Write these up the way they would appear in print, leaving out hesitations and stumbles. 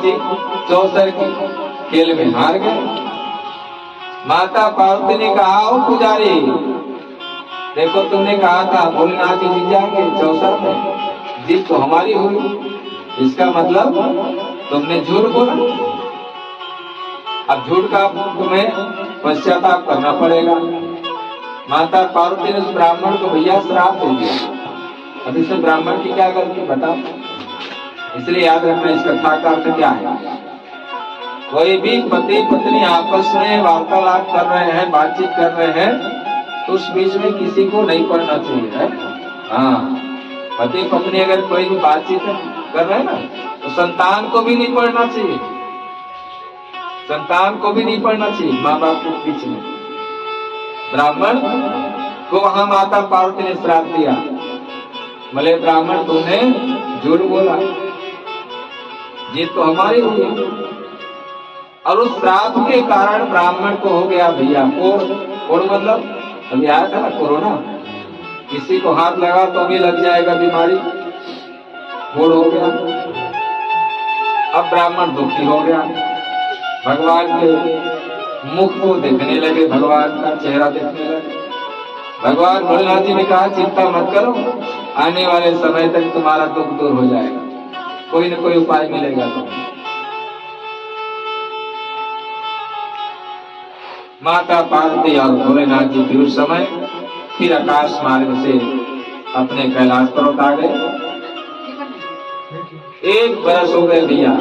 जी चौसर की खेल में हार गए। माता पार्वती ने कहा, ओ पुजारी, देखो तुमने कहा था भोलेनाथ जी जीत जाएंगे चौसर में, जीत तो हमारी हुई, इसका मतलब तुमने झूठ बोला। अब झूठ का तुम्हें पश्चाताप करना पड़ेगा। माता पार्वती ने उस ब्राह्मण को भैया श्राप दे दिया। अब इसमें ब्राह्मण की क्या गलती बताओ? इसलिए याद रखना, इस कथा का अर्थ क्या है। कोई भी पति पत्नी आपस में वार्तालाप कर रहे हैं, बातचीत कर रहे हैं, तो उस बीच में किसी को नहीं पढ़ना चाहिए। हाँ, पति पत्नी अगर कोई भी बातचीत कर रहे हैं ना, तो संतान को भी नहीं पढ़ना चाहिए, संतान को भी नहीं पढ़ना चाहिए माँ बाप के बीच में। ब्राह्मण को वहां माता पार्वती ने श्राप दिया, भले ब्राह्मण तुमने झूठ बोला, ये तो हमारी हुई। और उस श्राप के कारण ब्राह्मण को हो गया भैया कोड़ मतलब अभी आया था ना कोरोना, किसी को हाथ लगा तो भी लग जाएगा बीमारी, कोड़ हो गया। अब ब्राह्मण दुखी हो गया, भगवान के मुख को देखने लगे, भगवान का चेहरा देखने लगे। भगवान भोलेनाथ जी ने कहा, चिंता मत करो, आने वाले समय तक तुम्हारा दुख दूर हो जाएगा, कोई न कोई उपाय मिलेगा तुम्हें। माता पार्वती और भोलेनाथ जी फिर उस समय फिर आकाश मार्ग से अपने कैलाश पर्वत आ गए। 1 बरस हो गए भैया,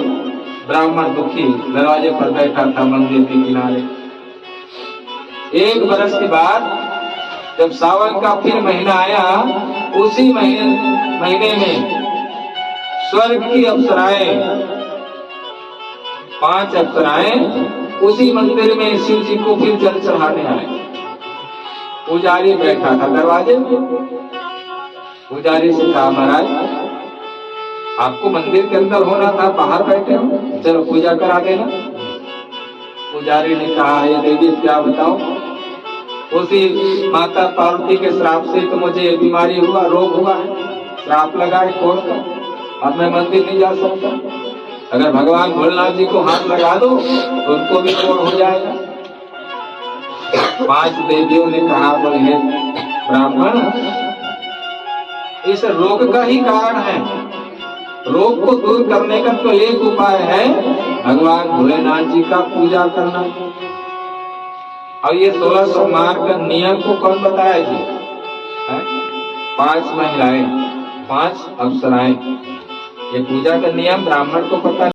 ब्राह्मण दुखी दरवाजे पर बैठा था मंदिर के किनारे। 1 बरस के बाद जब सावन का फिर महीना आया, उसी महीने में स्वर्ग की अप्सराएं 5 अप्सराएं उसी मंदिर में शिव जी को फिर जल चढ़ाने आए। पुजारी बैठा था दरवाजे में। पुजारी से कहा, महाराज आपको मंदिर के अंदर होना था, बाहर बैठे हो, चलो पूजा करा देना। पुजारी ने कहा, ये देवी क्या बताओ, उसी माता पार्वती के श्राप से तो मुझे बीमारी हुआ, रोग हुआ है, श्राप लगा है कोड़ का, अब मैं मंदिर नहीं जा सकता। अगर भगवान भोलेनाथ जी को हाथ लगा दो तो उनको भी कोड़ हो जाएगा। 5 देवियों ने कहा, बोले ब्राह्मण, इस रोग का ही कारण है, रोग को दूर करने का तो एक उपाय है, भगवान भोलेनाथ जी का पूजा करना। और ये 16 सोमवार का नियम को कौन बताया जी? 5 महिलाएं 5 अप्सराएं, ये पूजा का नियम ब्राह्मण को पता